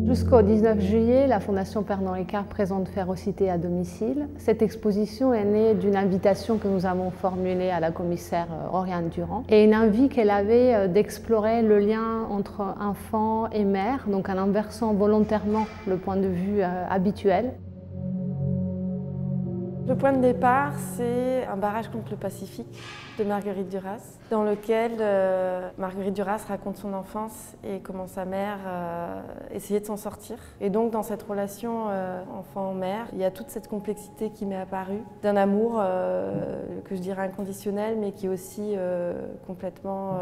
Jusqu'au 19 juillet, la Fondation Paul Ricard présente Férocité à domicile. Cette exposition est née d'une invitation que nous avons formulée à la commissaire Oriane Durand et une envie qu'elle avait d'explorer le lien entre enfant et mère, donc en inversant volontairement le point de vue habituel. Le point de départ, c'est un barrage contre le Pacifique de Marguerite Duras, dans lequel Marguerite Duras raconte son enfance et comment sa mère essayait de s'en sortir. Et donc dans cette relation enfant-mère, il y a toute cette complexité qui m'est apparue, d'un amour que je dirais inconditionnel, mais qui est aussi complètement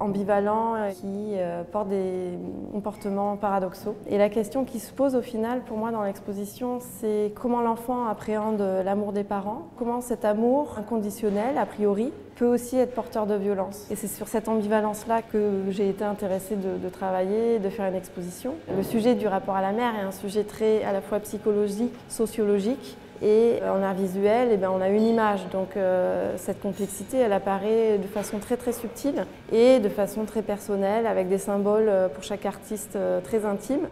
ambivalent, qui porte des comportements paradoxaux. Et la question qui se pose au final pour moi dans l'exposition, c'est comment l'enfant appréhende l'amour des parents, comment cet amour inconditionnel, a priori, peut aussi être porteur de violence. Et c'est sur cette ambivalence-là que j'ai été intéressée de travailler, de faire une exposition. Le sujet du rapport à la mère est un sujet très à la fois psychologique, sociologique, et en art visuel, on a une image. Donc cette complexité, elle apparaît de façon très subtile et de façon très personnelle, avec des symboles pour chaque artiste très intimes.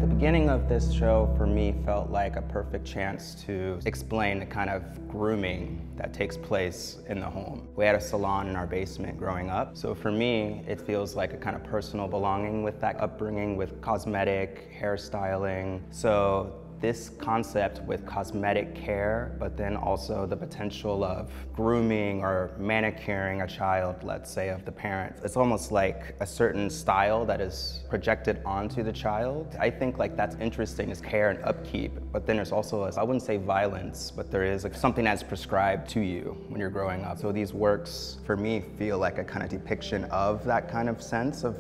The beginning of this show for me felt like a perfect chance to explain the kind of grooming that takes place in the home. We had a salon in our basement growing up, so for me it feels like a kind of personal belonging with that upbringing with cosmetic, hairstyling. So this concept with cosmetic care, but then also the potential of grooming or manicuring a child, let's say, of the parent. It's almost like a certain style that is projected onto the child. I think like that's interesting is care and upkeep, but then there's also, I wouldn't say violence, but there is like something that's prescribed to you when you're growing up. So these works, for me, feel like a kind of depiction of that kind of sense of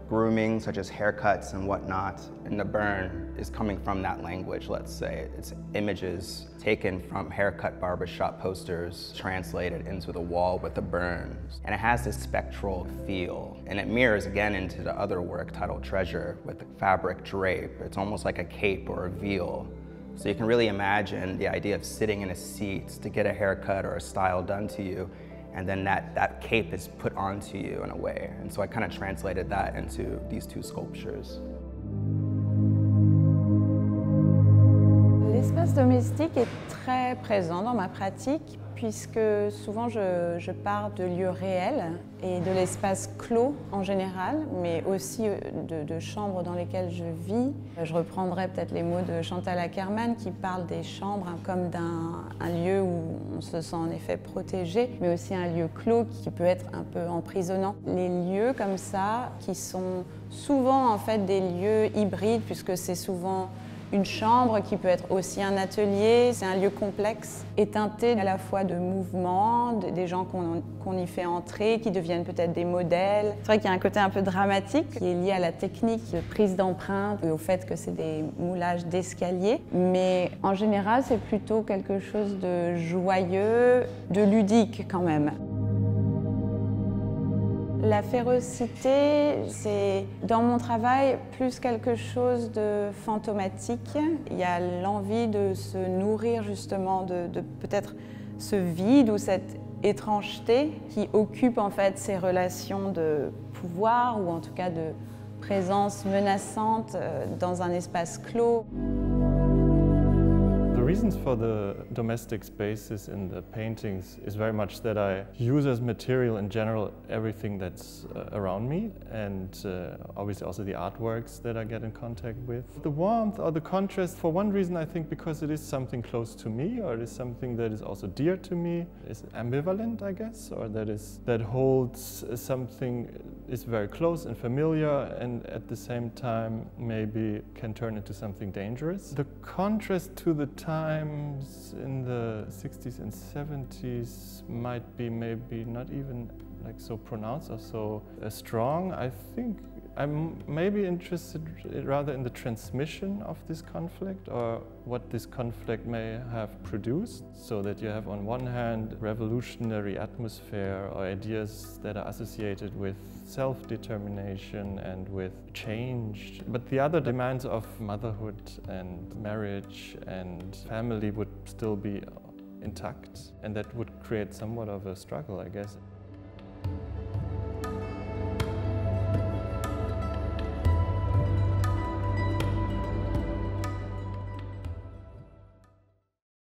grooming, such as haircuts and whatnot, and the burn is coming from that language, let's say. It's images taken from haircut barbershop posters, translated into the wall with the burn. And it has this spectral feel, and it mirrors again into the other work titled Treasure with the fabric drape. It's almost like a cape or a veil. So you can really imagine the idea of sitting in a seat to get a haircut or a style done to you, and then that cape is put onto you in a way. And so I kind of translated that into these two sculptures. L'espace domestique est très présent dans ma pratique puisque souvent je pars de lieux réels et de l'espace clos en général, mais aussi de chambres dans lesquelles je vis. Je reprendrai peut-être les mots de Chantal Ackerman qui parle des chambres comme d'un lieu où on se sent en effet protégé, mais aussi un lieu clos qui peut être un peu emprisonnant. Les lieux comme ça, qui sont souvent en fait des lieux hybrides puisque c'est souvent une chambre qui peut être aussi un atelier, c'est un lieu complexe et teinté à la fois de mouvements, des gens qu'on y fait entrer, qui deviennent peut-être des modèles. C'est vrai qu'il y a un côté un peu dramatique qui est lié à la technique de prise d'empreinte et au fait que c'est des moulages d'escalier. Mais en général, c'est plutôt quelque chose de joyeux, de ludique quand même. La férocité, c'est dans mon travail plus quelque chose de fantomatique. Il y a l'envie de se nourrir justement de peut-être ce vide ou cette étrangeté qui occupe en fait ces relations de pouvoir ou en tout cas de présence menaçante dans un espace clos. The reasons for the domestic spaces in the paintings is very much that I use as material in general everything that's around me, and obviously also the artworks that I get in contact with. The warmth or the contrast, for one reason I think because it is something close to me, or it is something that is also dear to me, is ambivalent I guess, or that holds something is very close and familiar and at the same time maybe can turn into something dangerous. The contrast to the times in the 60s and 70s might be maybe not even like so pronounced or so strong. I think I'm maybe interested rather in the transmission of this conflict or what this conflict may have produced, so that you have on one hand revolutionary atmosphere or ideas that are associated with self-determination and with change, but the other demands of motherhood and marriage and family would still be intact, and that would create somewhat of a struggle, I guess.